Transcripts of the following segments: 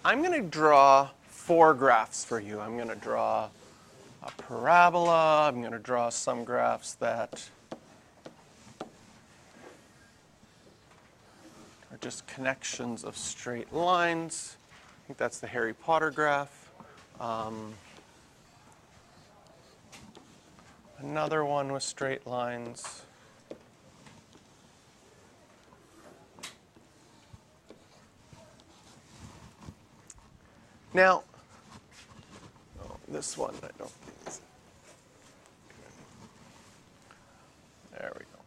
I'm going to draw 4 graphs for you. I'm going to draw a parabola. I'm going to draw some graphs that are just connections of straight lines. I think that's the Harry Potter graph. Another one with straight lines. Now, this one I don't think is. There we go.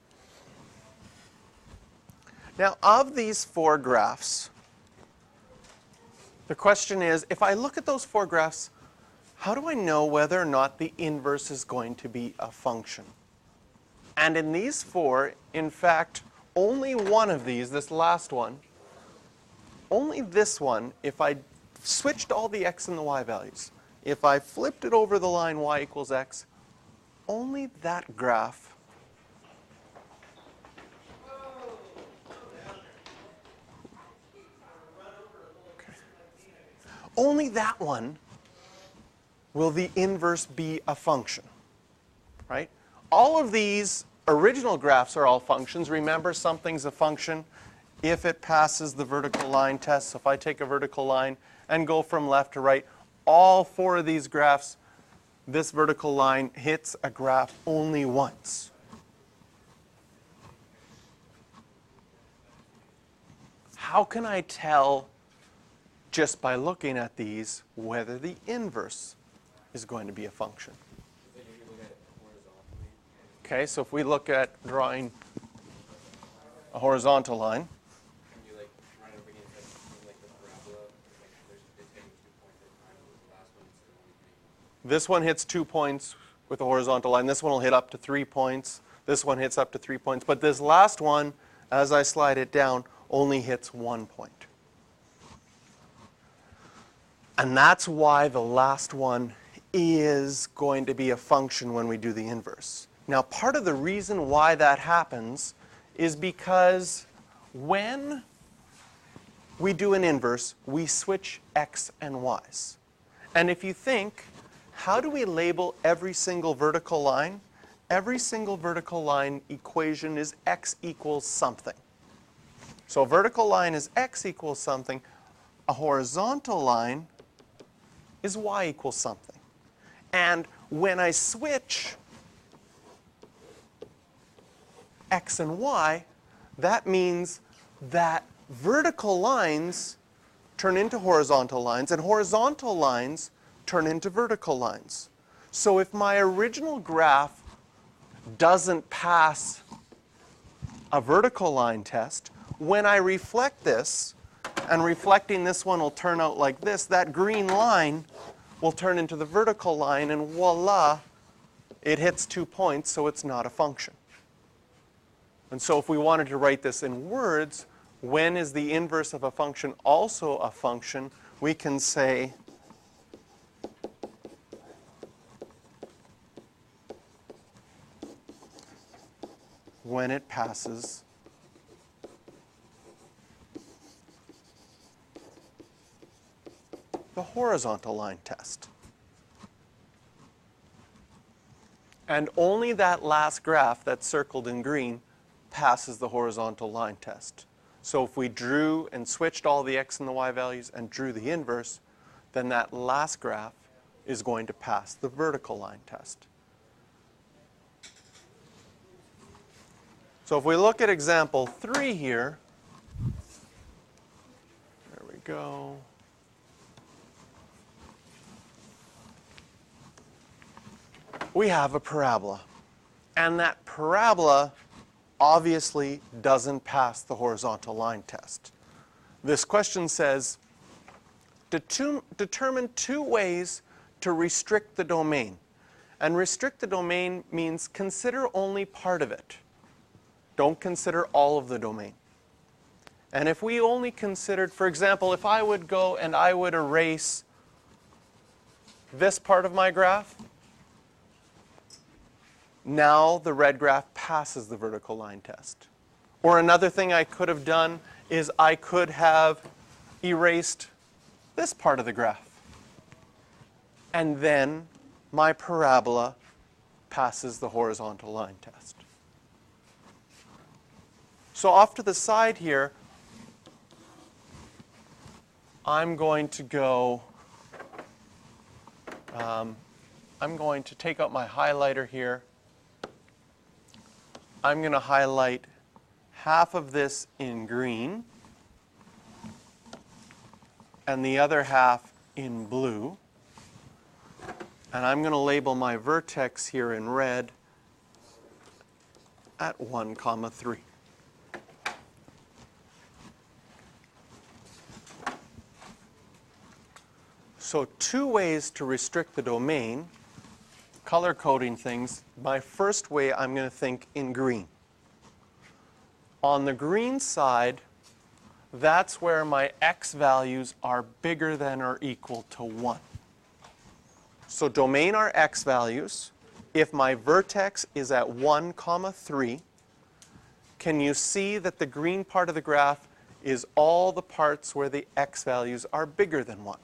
Now, of these 4 graphs, the question is, if I look at those 4 graphs, how do I know whether or not the inverse is going to be a function? And in these 4, in fact, only one of these, this last one, only this one, if I switched all the x and the y values, if I flipped it over the line y equals x, only that graph only that one will the inverse be a function, right? All of these original graphs are all functions. Remember, something's a function if it passes the vertical line test. So if I take a vertical line and go from left to right, all 4 of these graphs, this vertical line hits a graph only once. How can I tell just by looking at these whether the inverse is going to be a function? Okay, so if we look at drawing a horizontal line, this one hits 2 points with a horizontal line. This one will hit up to 3 points. This one hits up to 3 points. But this last one, as I slide it down, only hits 1 point. And that's why the last one is going to be a function when we do the inverse. Now, part of the reason why that happens is because when we do an inverse, we switch x and y's. And if you think, how do we label every single vertical line? Every single vertical line equation is x equals something. So a vertical line is x equals something. A horizontal line is y equals something. And when I switch x and y, that means that vertical lines turn into horizontal lines, and horizontal lines turn into vertical lines. So if my original graph doesn't pass a vertical line test, when I reflect this, and reflecting this one will turn out like this, that green line will turn into the vertical line, and voila, it hits 2 points, so it's not a function. And so if we wanted to write this in words, when is the inverse of a function also a function? We can say when it passes the horizontal line test. And only that last graph that's circled in green passes the horizontal line test. So if we drew and switched all the x and the y values and drew the inverse, then that last graph is going to pass the vertical line test. So if we look at example 3 here, there we go. We have a parabola. And that parabola obviously doesn't pass the horizontal line test. This question says, determine 2 ways to restrict the domain. And restrict the domain means consider only part of it. Don't consider all of the domain. And if we only considered, for example, if I would go and I would erase this part of my graph, now the red graph passes the vertical line test. Or another thing I could have done is I could have erased this part of the graph. And then my parabola passes the horizontal line test. So off to the side here, I'm going to go, I'm going to take out my highlighter here. I'm going to highlight half of this in green and the other half in blue. And I'm going to label my vertex here in red at 1, 3. So two ways to restrict the domain, color coding things. My first way, I'm going to think in green. On the green side, that's where my x values are bigger than or equal to 1. So domain are x values. If my vertex is at 1, 3, can you see that the green part of the graph is all the parts where the x values are bigger than 1?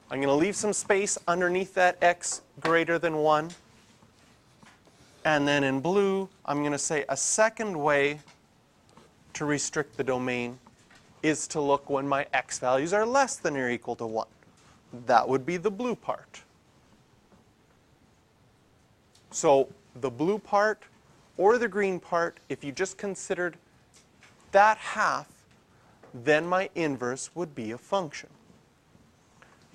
I'm going to leave some space underneath that x greater than 1. And then in blue, I'm going to say a second way to restrict the domain is to look when my x values are less than or equal to 1. That would be the blue part. So the blue part or the green part, if you just considered that half, then my inverse would be a function.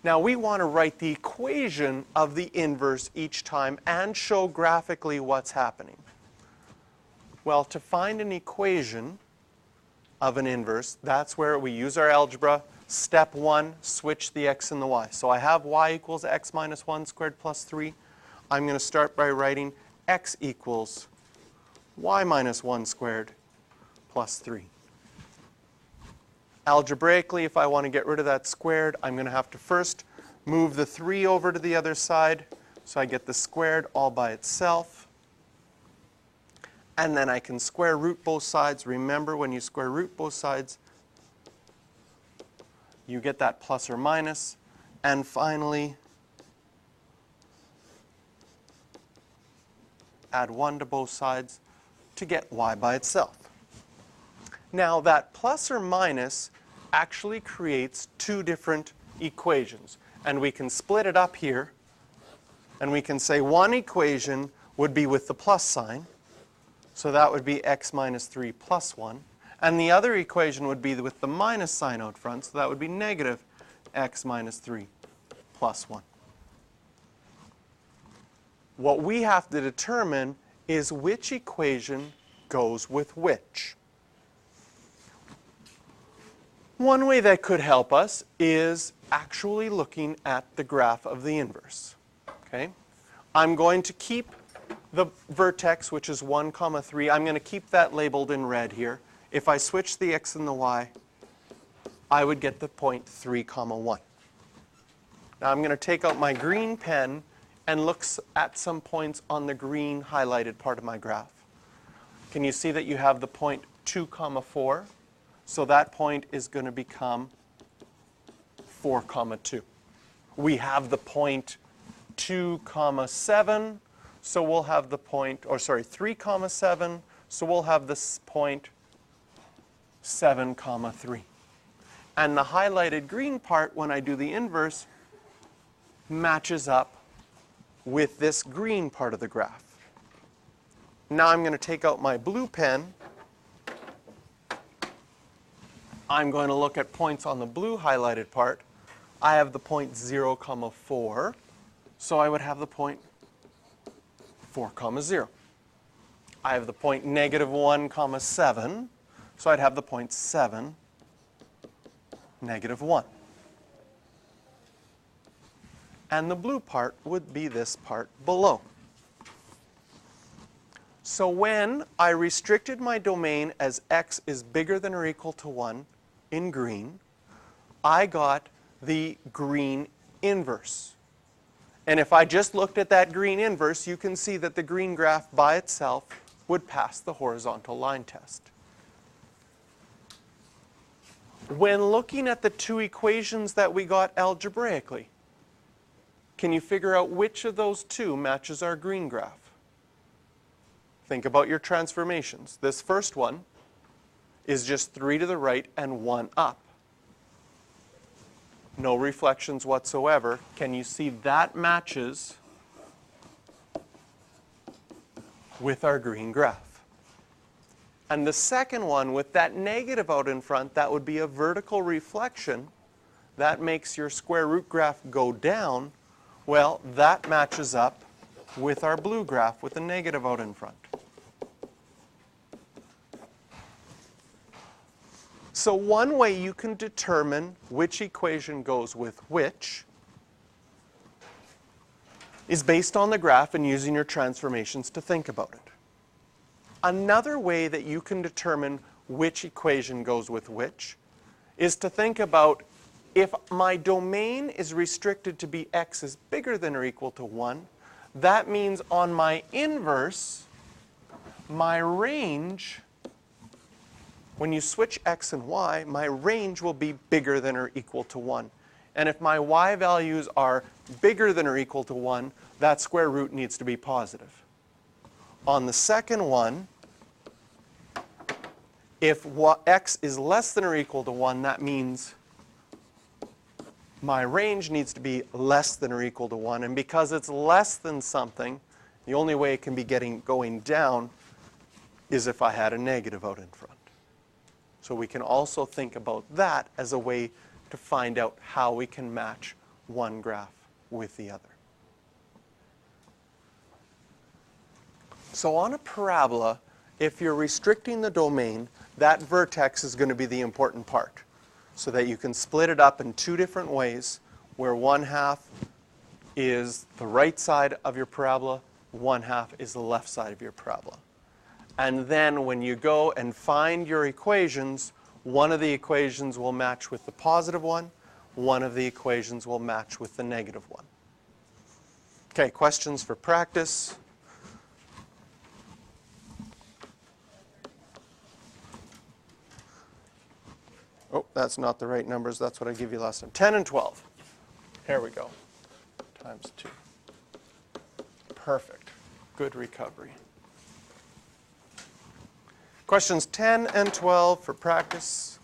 Now we want to write the equation of the inverse each time and show graphically what's happening. Well, to find an equation of an inverse, that's where we use our algebra. Step 1, switch the x and the y. So I have y equals x minus 1 squared plus 3. I'm going to start by writing x equals y minus 1 squared plus 3. Algebraically, if I want to get rid of that squared, I'm going to have to first move the 3 over to the other side. So I get the squared all by itself. And then I can square root both sides. Remember, when you square root both sides, you get that plus or minus. And finally, add 1 to both sides to get y by itself. Now that plus or minus actually creates two different equations. And we can split it up here. And we can say one equation would be with the plus sign. So that would be x minus 3 plus 1. And the other equation would be with the minus sign out front. So that would be negative x minus 3 plus 1. What we have to determine is which equation goes with which. One way that could help us is actually looking at the graph of the inverse. Okay? I'm going to keep the vertex, which is 1, 3. I'm going to keep that labeled in red here. If I switch the x and the y, I would get the point 3, 1. Now I'm going to take out my green pen and look at some points on the green highlighted part of my graph. Can you see that you have the point 2, 4? So that point is going to become 4, 2. We have the point 2, 7. So we'll have the point, or sorry, 3, 7. So we'll have this point 7, 3. And the highlighted green part, when I do the inverse, matches up with this green part of the graph. Now I'm going to take out my blue pen. I'm going to look at points on the blue highlighted part. I have the point 0, 4. So I would have the point 4, 0. I have the point negative 1, 7. So I'd have the point 7, negative 1. And the blue part would be this part below. So when I restricted my domain as x is bigger than or equal to 1 in green, I got the green inverse. And if I just looked at that green inverse, you can see that the green graph by itself would pass the horizontal line test. When looking at the two equations that we got algebraically, can you figure out which of those two matches our green graph? Think about your transformations. This first one is just 3 to the right and 1 up. No reflections whatsoever. Can you see that matches with our green graph? And the second one, with that negative out in front, that would be a vertical reflection. That makes your square root graph go down. Well, that matches up with our blue graph with the negative out in front. So one way you can determine which equation goes with which is based on the graph and using your transformations to think about it. Another way that you can determine which equation goes with which is to think about, if my domain is restricted to be x is bigger than or equal to 1, that means on my inverse, my range, when you switch x and y, my range will be bigger than or equal to 1. And if my y values are bigger than or equal to 1, that square root needs to be positive. On the second one, if x is less than or equal to 1, that means my range needs to be less than or equal to 1. And because it's less than something, the only way it can be going down is if I had a negative out in front. So we can also think about that as a way to find out how we can match one graph with the other. So on a parabola, if you're restricting the domain, that vertex is going to be the important part, so that you can split it up in two different ways, where one half is the right side of your parabola, one half is the left side of your parabola. And then when you go and find your equations, one of the equations will match with the positive one of the equations will match with the negative one. Okay, questions for practice? Oh, that's not the right numbers. That's what I gave you last time. 10 and 12. Here we go. Times 2. Perfect. Good recovery. Questions 10 and 12 for practice.